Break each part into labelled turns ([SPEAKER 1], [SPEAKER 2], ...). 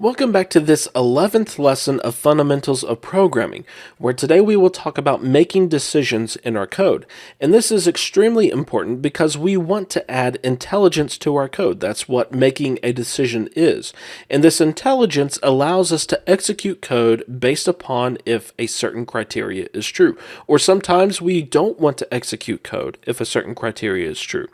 [SPEAKER 1] Welcome back to this 11th lesson of Fundamentals of Programming, where today we will talk about making decisions in our code. And this is extremely important because we want to add intelligence to our code. That's what making a decision is. And this intelligence allows us to execute code based upon if a certain criteria is true. Or sometimes we don't want to execute code if a certain criteria is true.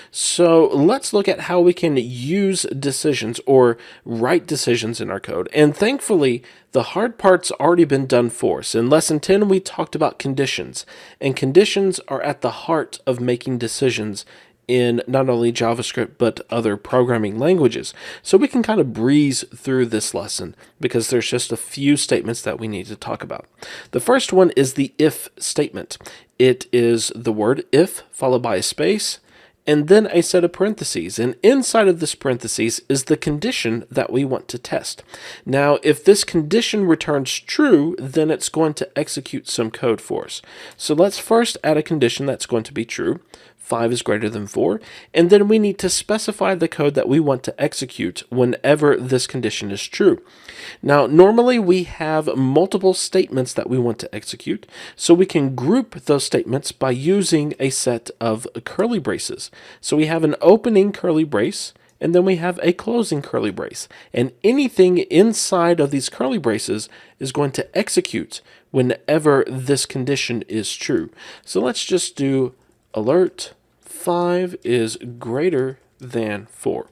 [SPEAKER 1] So let's look at how we can use decisions or write decisions in our code. And thankfully, the hard part's already been done for us. In lesson 10, we talked about conditions, and conditions are at the heart of making decisions in not only JavaScript, but other programming languages. So we can kind of breeze through this lesson because there's just a few statements that we need to talk about. The first one is the if statement. It is the word if followed by a space, and then a set of parentheses. And inside of this parentheses is the condition that we want to test. Now, if this condition returns true, then it's going to execute some code for us. So let's first add a condition that's going to be true. 5 is greater than 4, and then we need to specify the code that we want to execute whenever this condition is true. Now, normally we have multiple statements that we want to execute, so we can group those statements by using a set of curly braces. So we have an opening curly brace, and then we have a closing curly brace. And anything inside of these curly braces is going to execute whenever this condition is true. So let's just do alert 5 is greater than 4.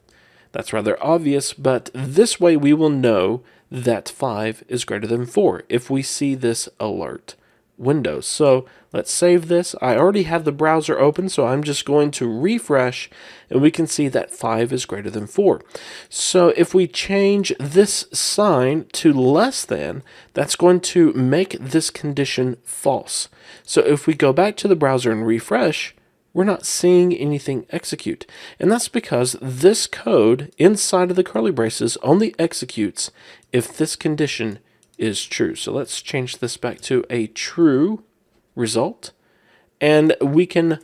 [SPEAKER 1] That's rather obvious, but this way we will know that 5 is greater than 4 if we see this alert window. So let's save this. I already have the browser open, so I'm just going to refresh, and we can see that 5 is greater than 4. So if we change this sign to less than, that's going to make this condition false. So if we go back to the browser and refresh, we're not seeing anything execute. And that's because this code inside of the curly braces only executes if this condition is true. So let's change this back to a true result, and we can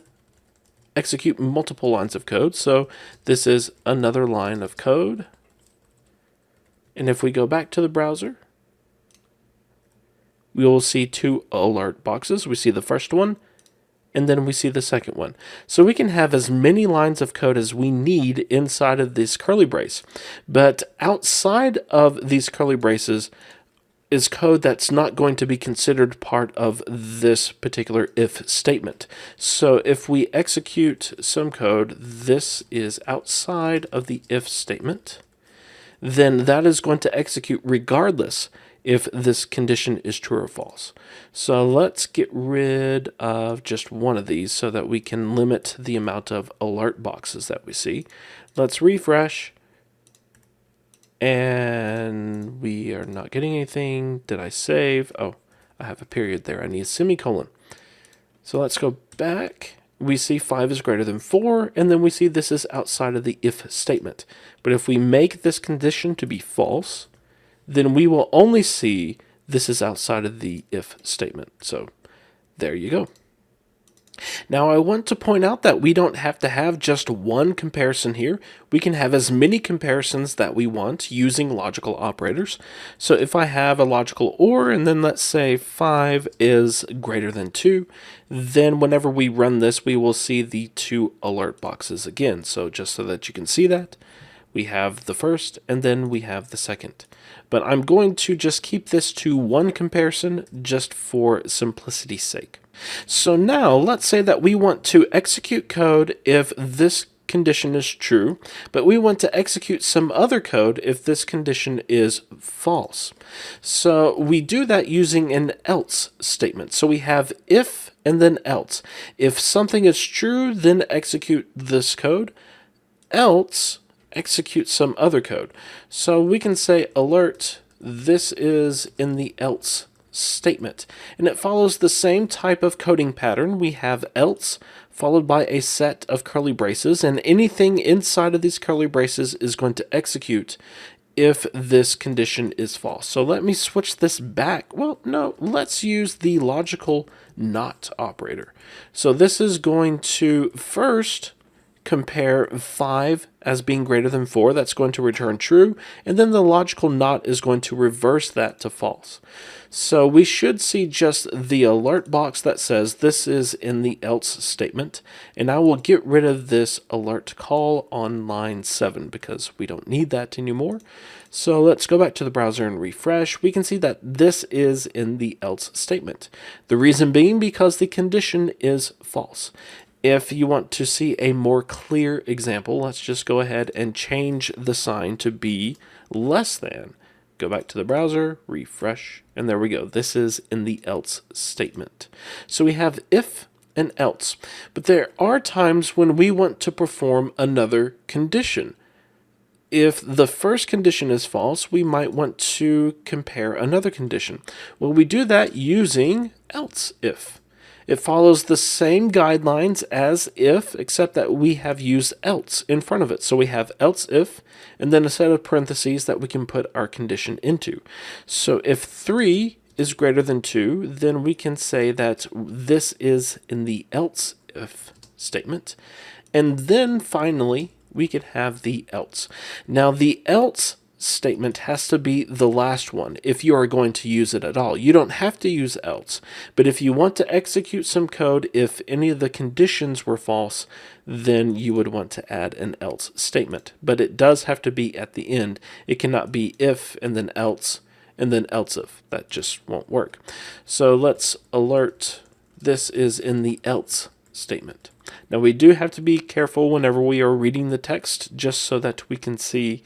[SPEAKER 1] execute multiple lines of code. So this is another line of code. And if we go back to the browser, we will see two alert boxes. We see the first one, and then we see the second one. So we can have as many lines of code as we need inside of this curly brace. But outside of these curly braces is code that's not going to be considered part of this particular if statement. So if we execute some code, this is outside of the if statement, then that is going to execute regardless if this condition is true or false. So let's get rid of just one of these so that we can limit the amount of alert boxes that we see. Let's refresh, and we are not getting anything. Did I save? Oh, I have a period there. I need a semicolon. So let's go back. We see 5 is greater than 4, and then we see this is outside of the if statement. But if we make this condition to be false, then we will only see this is outside of the if statement. So there you go. Now I want to point out that we don't have to have just one comparison here. We can have as many comparisons that we want using logical operators. So if I have a logical OR, and then let's say 5 is greater than 2, then whenever we run this, we will see the two alert boxes again. So just so that you can see that, we have the first, and then we have the second. But I'm going to just keep this to one comparison just for simplicity's sake. So now let's say that we want to execute code if this condition is true, but we want to execute some other code if this condition is false. So we do that using an else statement. So we have if and then else. If something is true, then execute this code. Else, execute some other code. So we can say alert, this is in the else statement, and it follows the same type of coding pattern. We have else followed by a set of curly braces, and anything inside of these curly braces is going to execute if this condition is false. So let me switch this back. Well, no, let's use the logical not operator. So this is going to first compare 5 as being greater than 4. That's going to return true. And then the logical not is going to reverse that to false. So we should see just the alert box that says this is in the else statement. And I will get rid of this alert call on line 7 because we don't need that anymore. So let's go back to the browser and refresh. We can see that this is in the else statement. The reason being because the condition is false. If you want to see a more clear example, let's just go ahead and change the sign to be less than. Go back to the browser, refresh, and there we go. This is in the else statement. So we have if and else, but there are times when we want to perform another condition. If the first condition is false, we might want to compare another condition. Well, we do that using else if. It follows the same guidelines as if, except that we have used else in front of it. So we have else if, and then a set of parentheses that we can put our condition into. So if 3 is greater than 2, then we can say that this is in the else if statement. And then finally, we could have the else. Now the else statement has to be the last one if you are going to use it at all. You don't have to use else, but if you want to execute some code, if any of the conditions were false, then you would want to add an else statement. But it does have to be at the end. It cannot be if and then else if. That just won't work. So let's alert this is in the else statement. Now we do have to be careful whenever we are reading the text just so that we can see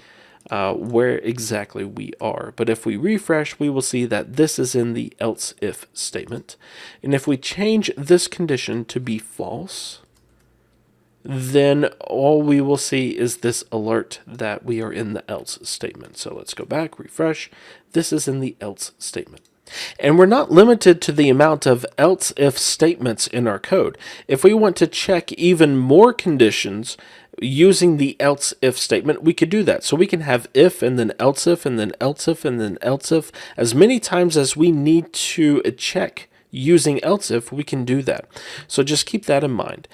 [SPEAKER 1] where exactly we are. But if we refresh, we will see that this is in the else if statement. And if we change this condition to be false, then all we will see is this alert that we are in the else statement. So let's go back, refresh. This is in the else statement. And we're not limited to the amount of else if statements in our code. If we want to check even more conditions using the else if statement, we could do that. So we can have if and then else if and then else if and then else if. As many times as we need to check using else if, we can do that. So just keep that in mind.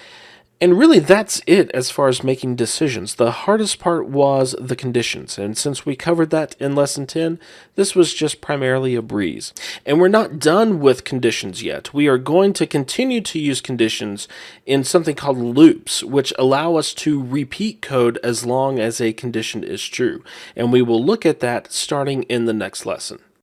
[SPEAKER 1] And really, that's it as far as making decisions. The hardest part was the conditions, and since we covered that in Lesson 10, this was just primarily a breeze. And we're not done with conditions yet. We are going to continue to use conditions in something called loops, which allow us to repeat code as long as a condition is true. And we will look at that starting in the next lesson.